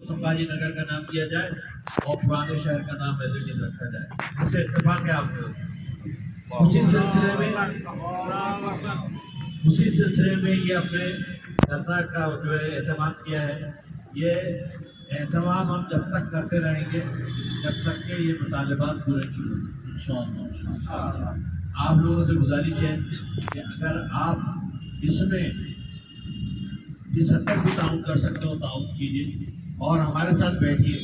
संभाजी नगर का नाम दिया जाए और पुराने शहर का नाम एज इट इज रखा जाए। इससे इत्तेफाक है आपको। उसी सिलसिले में ये अपने धरना का जो है एहतमाम किया है। ये एहतमाम हम जब तक करते रहेंगे जब तक के ये मुतालबात पूरे नहीं होंगे इंशाअल्लाह। आप लोगों से गुजारिश है कि अगर आप इसमें जिस हद तक भी ताउन कर सकते हो ताउन कीजिए और हमारे साथ बैठिए,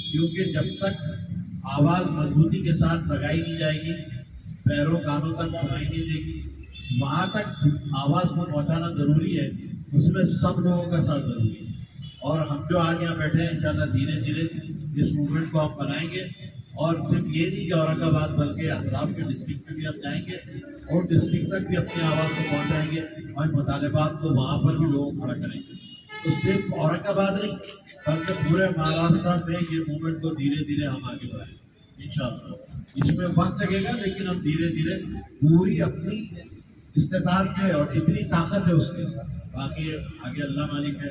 क्योंकि जब तक आवाज़ मजबूती के साथ लगाई नहीं जाएगी, पैरों कानों तक सुनाई नहीं देगी, वहाँ तक आवाज़ को पहुँचाना ज़रूरी है। उसमें सब लोगों का साथ ज़रूरी है। और हम जो आज यहाँ बैठे हैं इंशाल्लाह धीरे धीरे इस मूवमेंट को हम बनाएंगे और सिर्फ ये नहीं कि औरंगाबाद बल्कि अतराफ के डिस्ट्रिक्ट में भी हम जाएंगे और डिस्ट्रिक्ट तक भी अपनी आवाज़ को पहुँचाएंगे और मुतालबात को वहाँ पर भी लोगों को खड़ा करेंगे। तो सिर्फ औरंगाबाद नहीं बल्कि पूरे महाराष्ट्र में ये मूवमेंट को धीरे धीरे हम आगे बढ़ाएंगे इंशाअल्लाह। इसमें वक्त लगेगा लेकिन हम धीरे धीरे पूरी अपनी इस्तेताअत है और जितनी ताकत है उसकी, बाकी आगे अल्लाह मालिक है,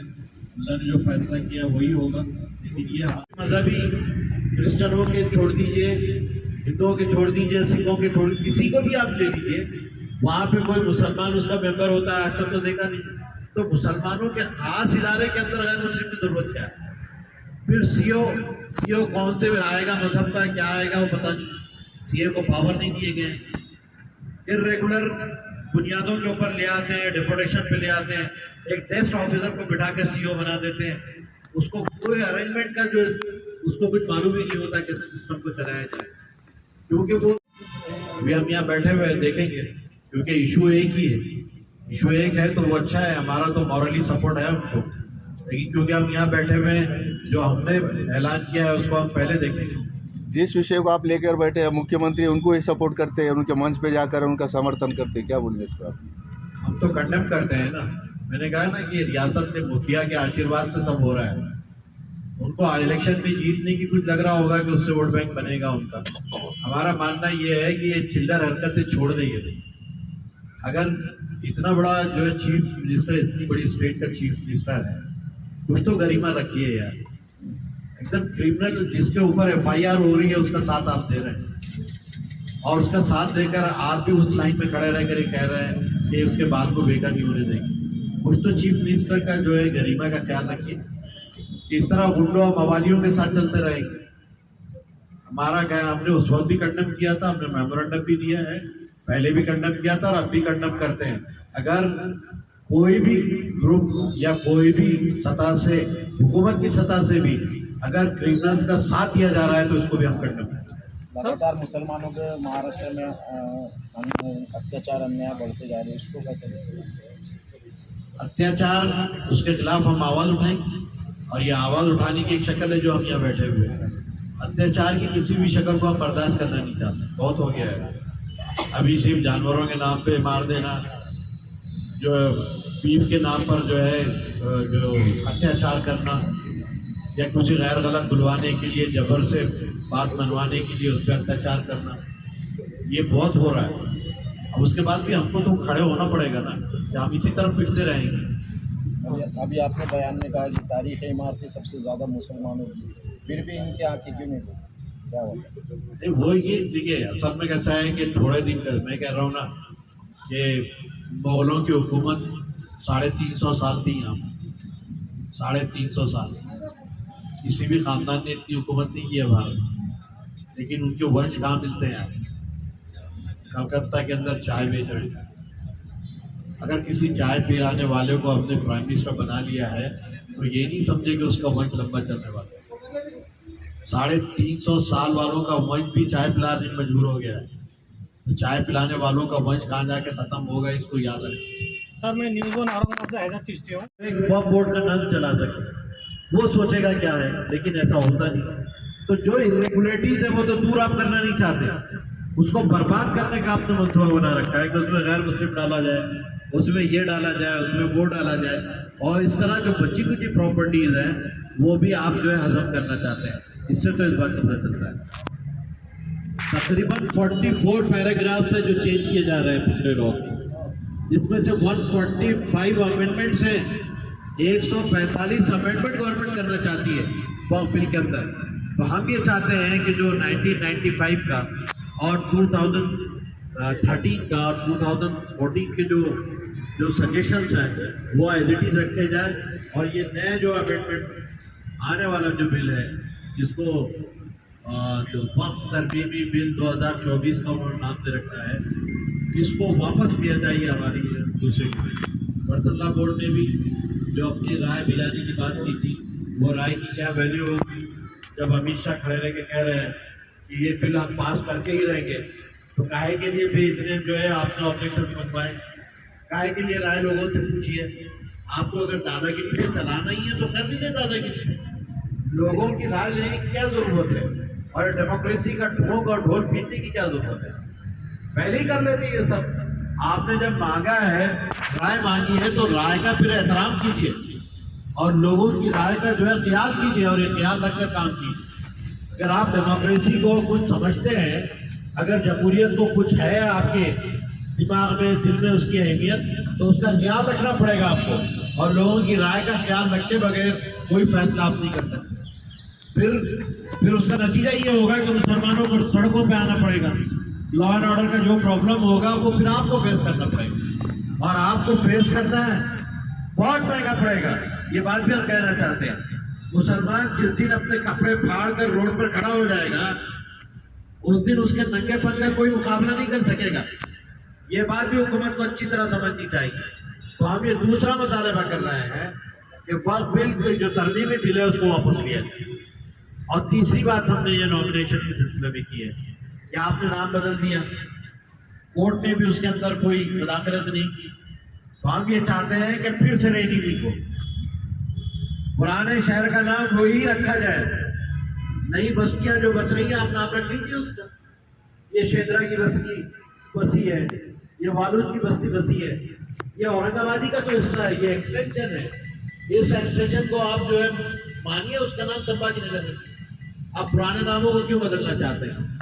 अल्लाह ने जो फैसला किया वही होगा। लेकिन ये मजहबी क्रिश्चनों के छोड़ दीजिए, हिंदुओं के छोड़ दीजिए, सिखों के छोड़, किसी को भी आप ले लीजिए, वहाँ पे कोई मुसलमान उसका मेंबर होता है आज तक तो देखा नहीं। तो मुसलमानों के खास इदारे के अंदर गैर मुस्लिम की जरूरत क्या है? फिर सीओ कौन से आएगा, मजहब का क्या आएगा वो पता नहीं। सीओ को पावर नहीं दिए गए, इर्रेगुलर बुनियादों के ऊपर ले आते हैं, डिपोटेशन पे ले आते हैं, एक डेस्क ऑफिसर को बिठा के सीओ बना देते हैं। उसको कोई अरेंजमेंट का जो उसको कुछ मालूम ही नहीं होता कि सिस्टम को चलाया जाए, क्योंकि वो अभी हम यहाँ बैठे हुए देखेंगे, क्योंकि इशू एक ही है। इशू एक है तो वो अच्छा है, हमारा तो मॉरली सपोर्ट है उनको, लेकिन क्योंकि हम यहाँ बैठे हुए हैं जो हमने ऐलान किया है उसको हम पहले देखेंगे। जिस विषय को आप लेकर बैठे हैं मुख्यमंत्री उनको ही सपोर्ट करते हैं, उनके मंच पे जाकर उनका समर्थन करते हैं, क्या बोलेंगे इस पर आप? हम तो कंडेम करते हैं ना। मैंने कहा ना कि रियासत के मुखिया के आशीर्वाद से सब हो रहा है। उनको इलेक्शन में जीतने की कुछ लग रहा होगा कि उससे वोट बैंक बनेगा उनका। हमारा मानना ये है कि ये चिल्लर हरकतें छोड़ देंगे। अगर इतना बड़ा जो है चीफ मिनिस्टर, इतनी बड़ी स्टेट का चीफ मिनिस्टर है, कुछ तो गरिमा रखिए यार। एकदम क्रिमिनल जिसके ऊपर FIR हो रही है उसका साथ आप दे रहे हैं और उसका साथ देकर आप भी उस लाइन में खड़े रह कर कह रहे हैं कि उसके बाद को बेकार नहीं होने देंगे। कुछ तो चीफ मिनिस्टर का जो है गरिमा का ख्याल रखिए। इस तरह गुंडों और मवालियों के साथ चलते रहेंगे। हमारा कहना, हमने उस वक्त भी कंडेम किया था, हमने मेमोरेंडम भी दिया है, पहले भी कंडेम किया था और अब भी कंडेम करते हैं। अगर कोई भी ग्रुप या कोई भी सतह से, हुकूमत की सतह से भी अगर क्रिमिनल्स का साथ दिया जा रहा है तो इसको भी हम कंडेम करें। लगातार मुसलमानों के महाराष्ट्र में अत्याचार अन्याय बढ़ते जा रहे हैं, इसको कैसे देखते हैं? अत्याचार, उसके खिलाफ हम आवाज़ उठाएंगे और ये आवाज़ उठाने की एक शक्ल है जो हम यहाँ बैठे हुए हैं। अत्याचार की किसी भी शक्ल को हम बर्दाश्त करना नहीं चाहते, बहुत हो गया है। अभी सिर्फ जानवरों के नाम पे मार देना, जो बीफ के नाम पर जो है जो अत्याचार करना या कुछ गैर गलत बुलवाने के लिए जबर से बात मनवाने के लिए उस पर अत्याचार करना, ये बहुत हो रहा है। अब उसके बाद भी हमको तो खड़े होना पड़ेगा ना, कि हम इसी तरफ पिटते रहेंगे। अभी आपने बयान में कहा कि तारीख़ी इमारतें सबसे ज़्यादा मुसलमानों की, फिर भी इनके आँखें क्यों नहीं खुली? क्या होता है? वो ये देखिए, असल में कैसा है कि थोड़े दिन मैं कह रहा हूँ ना कि मुगलों की हुकूमत 350 साल थी यहाँ, 350 साल। किसी भी खानदान ने इतनी हुकूमत नहीं की है भारत, लेकिन उनके वंश कहाँ मिलते हैं? कलकत्ता के अंदर चाय बेच रहे हैं। अगर किसी चाय पिलाने वाले को हमने प्राइम मिनिस्टर बना लिया है तो ये नहीं समझे कि उसका वंश लंबा चलने वाला है। 350 साल वालों का वंश भी चाय पिलाने में मजबूर हो गया है, तो चाय पिलाने वालों का वंश कहाँ जाके खत्म होगा, इसको याद रखें। सर, मैं न्यूज़ वन औरंगाबाद से हैदर चिश्ती हूँ। एक पब बोर्ड का नल चला सके वो सोचेगा क्या है, लेकिन ऐसा होता नहीं। तो जो इरेगुलरिटीज है वो तो दूर आप करना नहीं चाहते, उसको बर्बाद करने का आपने मंसूबा बना रखा है कि उसमें गैर मुस्लिम डाला जाए, उसमें ये डाला जाए, उसमें वो डाला जाए, और इस तरह जो बची कुची प्रॉपर्टीज हैं वो भी आप जो है हजम करना चाहते हैं। इससे तो इस बात का पता चलता है। तकरीबन 44 पैराग्राफ है जो चेंज किए जा रहे हैं पिछले लॉ में, जिसमें से 145 अमेंडमेंट्स हैं। 145 अमेंडमेंट गवर्नमेंट करना चाहती है। वक्फ बिल के अंदर। तो हम ये चाहते हैं कि जो 1995 का और 2013 का और 2014 के जो सजेशंस हैं वो एज इट इज रखे जाए, और ये नया जो अमेंडमेंट आने वाला जो बिल है जिसको जो वक्फ तरमीमी बिल 2024 का उन्होंने नाम दे रखा है, इसको वापस लिया जाए हमारी दूसरी। पर्सनल लॉ बोर्ड ने भी जो अपनी राय भिजाने की बात की थी, वो राय की क्या वैल्यू होगी जब अमित शाह खड़े रह के कह रहे हैं कि ये बिल हम पास करके ही रहेंगे, तो काहे के लिए फिर इतने जो है आपने ऑब्जेक्शन मंगवाए? काहे के लिए राय लोगों से पूछिए। आपको अगर दादागिरी से चलाना ही है तो कर दीजिए दादागिरी, लोगों की राय लेने की क्या जरूरत है? और डेमोक्रेसी का ठोक और ढोल पीटने की क्या जरूरत है? पहले ही कर लेते ये सब। आपने जब मांगा है, राय मांगी है, तो राय का फिर एहतराम कीजिए और लोगों की राय का जो है ख्याल कीजिए और ये ख्याल रखकर काम कीजिए। अगर आप डेमोक्रेसी को कुछ समझते हैं, अगर जमहूरियत को कुछ है आपके दिमाग में, दिल में उसकी अहमियत, तो उसका ख्याल रखना पड़ेगा आपको, और लोगों की राय का ख्याल रखे बगैर कोई फैसला आप नहीं कर सकते। फिर उसका नतीजा ये होगा कि मुसलमानों को सड़कों पे आना पड़ेगा, लॉ एंड ऑर्डर का जो प्रॉब्लम होगा वो फिर आपको फेस करना पड़ेगा, और आपको फेस करना है बहुत महंगा पड़ेगा। ये बात भी हम कहना चाहते हैं। मुसलमान जिस दिन अपने कपड़े फाड़ कर रोड पर खड़ा हो जाएगा, उस दिन उसके नंगेपन का कोई मुकाबला नहीं कर सकेगा। ये बात भी हुकूमत को अच्छी तरह समझनी चाहिए। तो हम ये दूसरा मुतालबा कर रहे हैं कि वक्फ बिल जो तरमीमी बिल है उसको वापस लिया जाए। और तीसरी बात हमने ये नॉमिनेशन के सिलसिले में की है कि आपने नाम बदल दिया, कोर्ट ने भी उसके अंदर कोई मुदाखलत नहीं की। तो हम ये चाहते हैं कि फिर से रेडी को पुराने शहर का नाम वही रखा जाए, नई बस्तियां जो बच रही हैं आप नाम रख लीजिए उसका। ये शेदरा की बस्ती है, ये वालूद की बस्ती बसी है, ये औरंगाबादी का तो हिस्सा है, ये एक्सटेंशन है। इस एक्सटेंशन को आप जो है मानिए, उसका नाम संभाजी नगर रखिए। आप पुराने नामों को क्यों बदलना चाहते हैं?